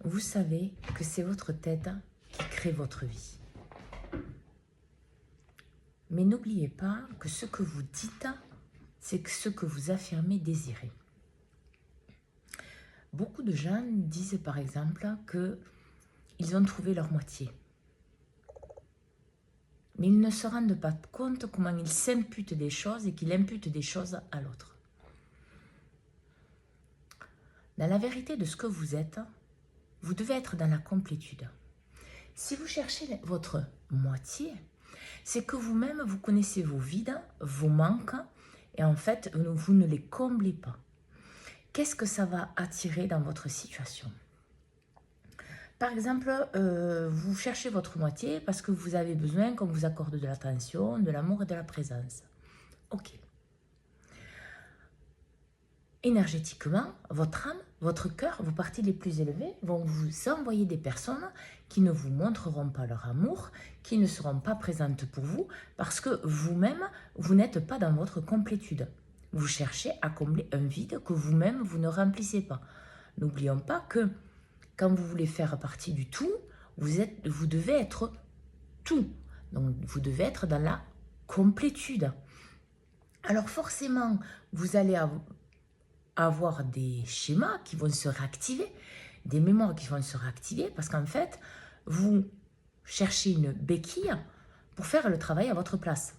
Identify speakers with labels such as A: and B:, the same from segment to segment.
A: vous savez que c'est votre tête qui crée votre vie. Mais n'oubliez pas que ce que vous dites, c'est ce que vous affirmez désirer. Beaucoup de gens disent par exemple qu'ils ont trouvé leur moitié. Mais ils ne se rendent pas compte comment ils s'imputent des choses et qu'ils imputent des choses à l'autre. Dans la vérité de ce que vous êtes, vous devez être dans la complétude. Si vous cherchez votre moitié, c'est que vous-même, vous connaissez vos vides, vos manques, et en fait, vous ne les comblez pas. Qu'est-ce que ça va attirer dans votre situation? Par exemple, vous cherchez votre moitié parce que vous avez besoin qu'on vous accorde de l'attention, de l'amour et de la présence. Ok. Énergétiquement, votre âme, votre cœur, vos parties les plus élevées vont vous envoyer des personnes qui ne vous montreront pas leur amour, qui ne seront pas présentes pour vous parce que vous-même, vous n'êtes pas dans votre complétude. Vous cherchez à combler un vide que vous-même, vous ne remplissez pas. N'oublions pas que quand vous voulez faire partie du tout, vous devez être tout. Donc, vous devez être dans la complétude. Alors, forcément, vous allez avoir des schémas qui vont se réactiver, des mémoires qui vont se réactiver, parce qu'en fait, vous cherchez une béquille pour faire le travail à votre place.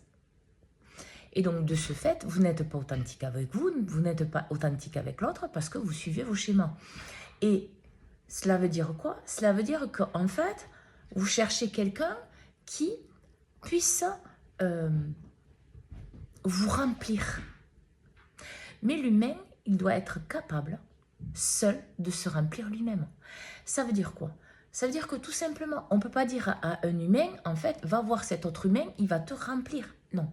A: Et donc, de ce fait, vous n'êtes pas authentique avec vous, vous n'êtes pas authentique avec l'autre parce que vous suivez vos schémas. Et cela veut dire quoi? Cela veut dire qu'en fait, vous cherchez quelqu'un qui puisse vous remplir. Mais l'humain, il doit être capable, seul, de se remplir lui-même. Ça veut dire quoi? Ça veut dire que tout simplement, on ne peut pas dire à un humain, en fait, va voir cet autre humain, il va te remplir. Non.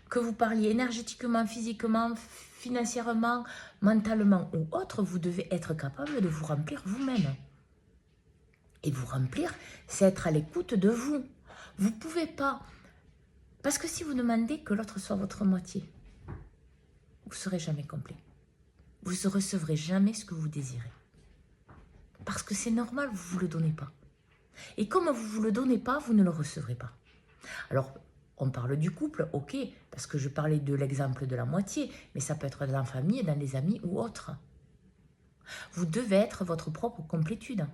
A: Que vous parliez énergétiquement, physiquement, financièrement, mentalement ou autre, vous devez être capable de vous remplir vous-même. Et vous remplir, c'est être à l'écoute de vous. Vous ne pouvez pas. Parce que si vous demandez que l'autre soit votre moitié, vous ne serez jamais complet. Vous ne recevrez jamais ce que vous désirez. Parce que c'est normal, vous ne vous le donnez pas. Et comme vous ne vous le donnez pas, vous ne le recevrez pas. Alors, on parle du couple, ok, parce que je parlais de l'exemple de la moitié, mais ça peut être dans la famille, dans les amis ou autre. Vous devez être votre propre complétude.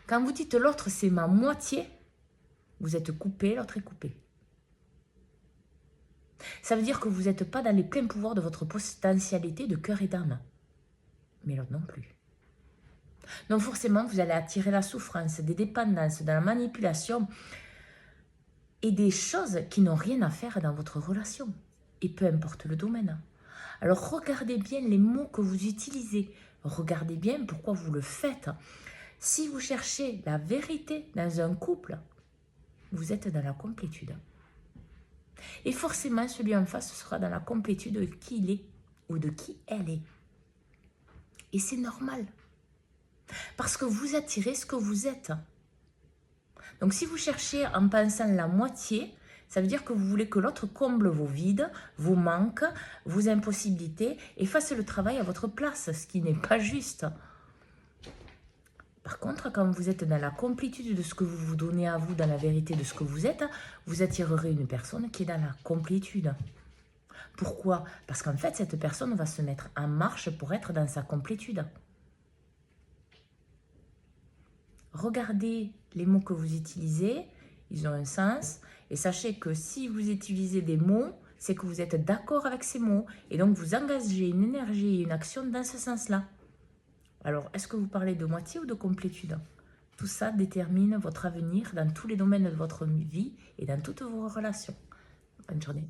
A: Quand vous dites l'autre c'est ma moitié, vous êtes coupé, l'autre est coupé. Ça veut dire que vous n'êtes pas dans les pleins pouvoirs de votre potentialité de cœur et d'âme. Mais l'autre non plus. Donc forcément, vous allez attirer la souffrance, des dépendances, de la manipulation et des choses qui n'ont rien à faire dans votre relation. Et peu importe le domaine. Alors regardez bien les mots que vous utilisez. Regardez bien pourquoi vous le faites. Si vous cherchez la vérité dans un couple, vous êtes dans la complétude. Et forcément, celui en face sera dans la complétude de qui il est ou de qui elle est. Et c'est normal. Parce que vous attirez ce que vous êtes. Donc si vous cherchez en pensant la moitié, ça veut dire que vous voulez que l'autre comble vos vides, vos manques, vos impossibilités et fasse le travail à votre place, ce qui n'est pas juste. Par contre, quand vous êtes dans la complétude de ce que vous vous donnez à vous, dans la vérité de ce que vous êtes, vous attirerez une personne qui est dans la complétude. Pourquoi? Parce qu'en fait, cette personne va se mettre en marche pour être dans sa complétude. Regardez les mots que vous utilisez, ils ont un sens. Et sachez que si vous utilisez des mots, c'est que vous êtes d'accord avec ces mots. Et donc, vous engagez une énergie et une action dans ce sens-là. Alors, est-ce que vous parlez de moitié ou de complétude? Tout ça détermine votre avenir dans tous les domaines de votre vie et dans toutes vos relations. Bonne journée.